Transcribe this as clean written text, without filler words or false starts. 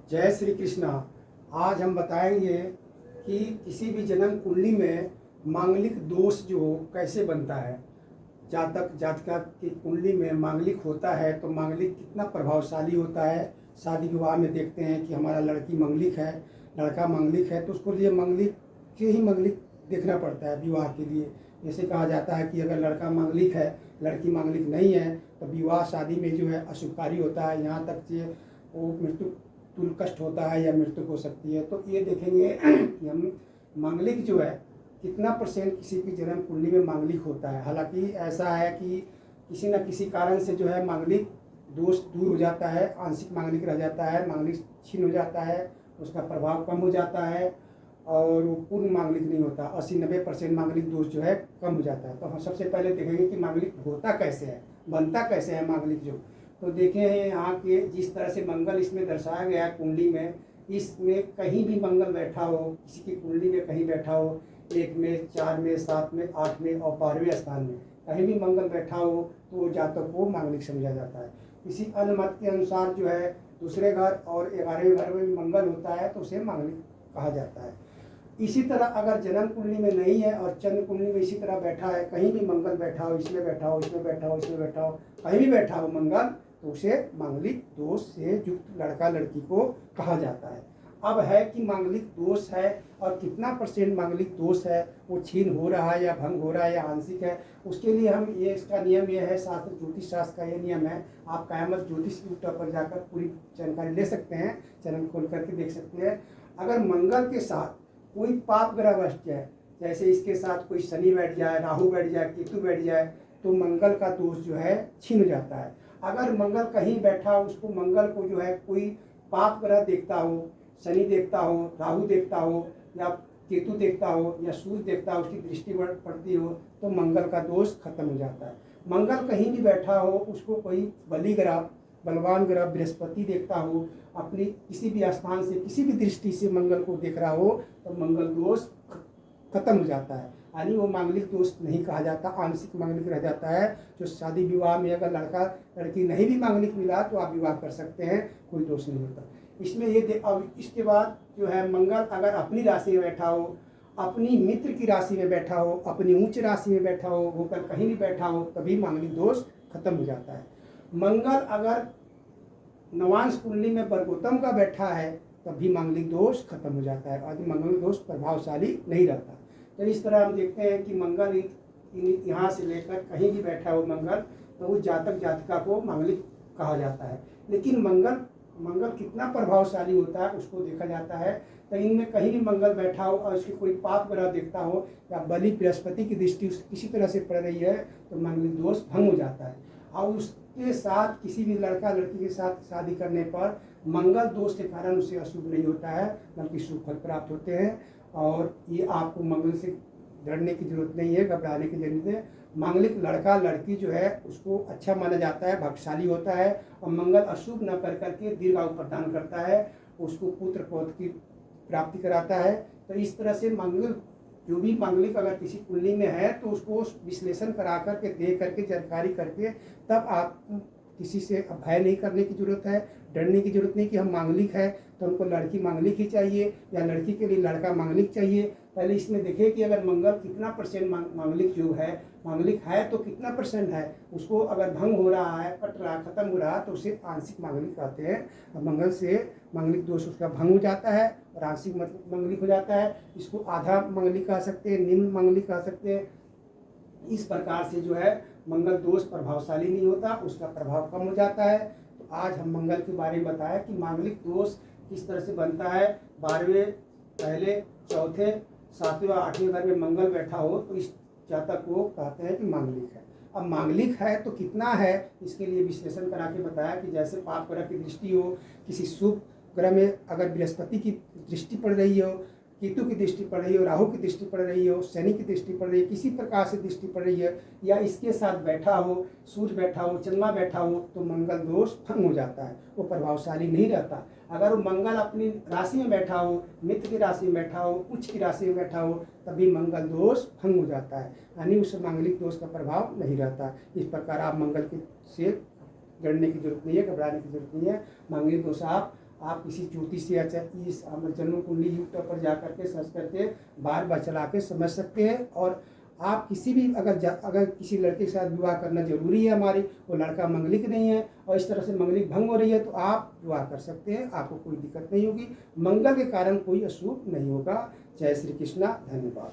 जय श्री कृष्णा। आज हम बताएंगे कि किसी भी जन्म कुंडली में मांगलिक दोष जो हो कैसे बनता है। जातक जातिका की कुंडली में मांगलिक होता है तो मांगलिक कितना प्रभावशाली होता है। शादी विवाह में देखते हैं कि हमारा लड़की मांगलिक है, लड़का मांगलिक है, तो उसको लिए मांगलिक के ही मांगलिक देखना पड़ता है विवाह के लिए। जैसे कहा जाता है कि अगर लड़का मांगलिक है, लड़की मांगलिक नहीं है, तो विवाह शादी में जो है अशुभकारी होता है, यहाँ तक कि वो मृत्यु तुल कष्ट होता है या मृत्यु हो सकती है। तो ये देखेंगे कि हम मांगलिक जो है कितना परसेंट किसी की जन्म कुंडली में मांगलिक होता है। हालांकि ऐसा है कि किसी न किसी कारण से जो है मांगलिक दोष दूर हो जाता है, आंशिक मांगलिक रह जाता है, मांगलिक छीन हो जाता है, उसका प्रभाव कम हो जाता है और वो पूर्ण मांगलिक नहीं होता। 80-90% मांगलिक दोष जो है कम हो जाता है। तो हम सबसे पहले देखेंगे कि मांगलिक होता कैसे है, बनता कैसे है मांगलिक जो। तो देखें यहाँ के जिस तरह से मंगल इसमें दर्शाया गया है कुंडली में, इसमें कहीं भी मंगल बैठा हो, किसी की कुंडली में कहीं बैठा हो, 1 में, 4 में, 7 में, 8 में और 12वें स्थान में कहीं भी मंगल बैठा हो तो वो जातक को मांगलिक समझा जाता है। किसी अन्य मत के अनुसार जो है दूसरे घर और 11वें घर में भी मंगल होता है तो उसे मांगलिक कहा जाता है। इसी तरह अगर जन्म कुंडली में नहीं है और चंद्र कुंडली में इसी तरह बैठा है, कहीं भी मंगल बैठा हो, इसमें बैठा हो, इसमें बैठा हो, इसमें बैठा हो, कहीं भी बैठा हो मंगल, तो उसे मांगलिक दोष से युक्त लड़का लड़की को कहा जाता है। अब है कि मांगलिक दोष है और कितना परसेंट मांगलिक दोष है, वो छीन हो रहा है या भंग हो रहा है या आंशिक है, उसके लिए हम ये इसका नियम ये है, शास्त्र ज्योतिष शास्त्र का ये नियम है। आप कायमत ज्योतिष यूट्यूब पर जाकर पूरी जानकारी ले सकते हैं, चैनल खोल करके देख सकते हैं। अगर मंगल के साथ कोई पाप ग्रह बैठ जाए, जैसे इसके साथ कोई शनि बैठ जाए, राहु बैठ जाए, केतु बैठ जाए, तो मंगल का दोष जो है छीन जाता है। अगर मंगल कहीं बैठा हो, उसको मंगल को जो है कोई पाप ग्रह देखता हो, शनि देखता हो, राहु देखता हो या केतु देखता हो या सूर्य देखता हो, उसकी दृष्टि पड़ती हो, तो मंगल का दोष खत्म हो जाता है। मंगल कहीं भी बैठा हो, उसको कोई बलि ग्रह, बलवान ग्रह बृहस्पति देखता हो, अपनी किसी भी स्थान से किसी भी दृष्टि से मंगल को देख रहा हो, तो मंगल दोष खत्म हो जाता है। यानी वो मांगलिक दोष नहीं कहा जाता, आंशिक मांगलिक रह जाता है। जो शादी विवाह में अगर लड़का लड़की नहीं भी मांगलिक मिला तो आप विवाह कर सकते हैं, कोई दोष नहीं होता इसमें। ये अब इसके बाद जो है मंगल अगर अपनी राशि में बैठा हो, अपनी मित्र की राशि में बैठा हो, अपनी उच्च राशि में बैठा हो, होकर कहीं भी बैठा हो, तभी मांगलिक दोष खत्म हो जाता है। मंगल अगर नवांश कुंडली में वर्गोत्तम का बैठा है तब भी मांगलिक दोष खत्म हो जाता है और मांगलिक दोष प्रभावशाली नहीं रहता। तो इस तरह हम देखते हैं कि मंगल यहाँ से लेकर कहीं भी बैठा हो मंगल, तो उस जातक जातिका को मांगलिक कहा जाता है। लेकिन मंगल कितना प्रभावशाली होता है उसको देखा जाता है। तो इनमें कहीं भी मंगल बैठा हो और उसकी कोई पाप ग्रह देखता हो या बलि बृहस्पति की दृष्टि किसी तरह से पड़ रही है, तो मांगलिक दोष भंग हो जाता है। और उसके साथ किसी भी लड़का लड़की के साथ शादी करने पर मंगल दोष के कारण उसे अशुभ नहीं होता है, बल्कि शुभ फल प्राप्त होते हैं। और ये आपको मंगल से डरने की जरूरत नहीं है, घबराने की जरूरत है। मांगलिक लड़का लड़की जो है उसको अच्छा माना जाता है, भाग्यशाली होता है। और मंगल अशुभ न कर करके दीर्घायु प्रदान करता है, उसको पुत्र पौत्र की प्राप्ति कराता है। तो इस तरह से मंगल जो भी मांगलिक अगर किसी कुंडली में है तो उसको विश्लेषण करा करके देख करके जानकारी करके तब आप किसी से भय नहीं करने की जरूरत है, डरने की जरूरत नहीं कि हम मांगलिक है तो हमको लड़की मांगलिक ही चाहिए या लड़की के लिए लड़का मांगलिक चाहिए। पहले इसमें देखें कि अगर मंगल कितना परसेंट मांगलिक योग है, मांगलिक है तो कितना परसेंट है, उसको अगर भंग हो रहा है, कट रहा, खत्म हो रहा है, तो उसे आंशिक मांगलिक कहते हैं। मंगल से मांगलिक दोष उसका भंग हो जाता है और आंशिक मांगलिक हो जाता है। इसको आधा मांगलिक कह सकते हैं, निम्न मांगलिक कह सकते हैं। इस प्रकार से जो है मंगल दोष प्रभावशाली नहीं होता, उसका प्रभाव कम हो जाता है। तो आज हम मंगल के बारे में बताया कि मांगलिक दोष किस तरह से बनता है। 12वें, पहले, चौथे, 7वें और 8वें घर में मंगल बैठा हो तो इस जातक को कहते हैं कि मांगलिक है। अब मांगलिक है तो कितना है, इसके लिए विश्लेषण करा के बताया कि जैसे पाप ग्रह की दृष्टि हो, किसी शुभ ग्रह में अगर बृहस्पति की दृष्टि पड़ रही हो, केतु की दृष्टि पड़ रही हो, राहु की दृष्टि पड़ रही हो, शनि की दृष्टि पड़ रही है, किसी प्रकार से दृष्टि पड़ रही है, या इसके साथ बैठा हो, सूर्य बैठा हो, चंद्रमा बैठा हो, तो मंगल दोष भंग हो जाता है, वो प्रभावशाली नहीं रहता। अगर वो मंगल अपनी राशि में बैठा हो, मित्र की राशि में बैठा हो, उच्च की राशि में बैठा हो, तभी मंगल दोष भंग हो जाता है, यानी उस मांगलिक दोष का प्रभाव नहीं रहता। इस प्रकार आप मंगल के से डरने की जरूरत नहीं है, घबराने की जरूरत नहीं है। मांगलिक दोष आप आप किसी ज्योतिष या इस जन्म कुंडली यूट्यूब पर जा करके सर्च करके बार बार चला के समझ सकते हैं। और आप किसी भी अगर किसी लड़के के साथ विवाह करना जरूरी है हमारी, वो लड़का मंगलिक नहीं है और इस तरह से मंगलिक भंग हो रही है, तो आप विवाह कर सकते हैं, आपको कोई दिक्कत नहीं होगी, मंगल के कारण कोई अशुभ नहीं होगा। जय श्री कृष्णा, धन्यवाद।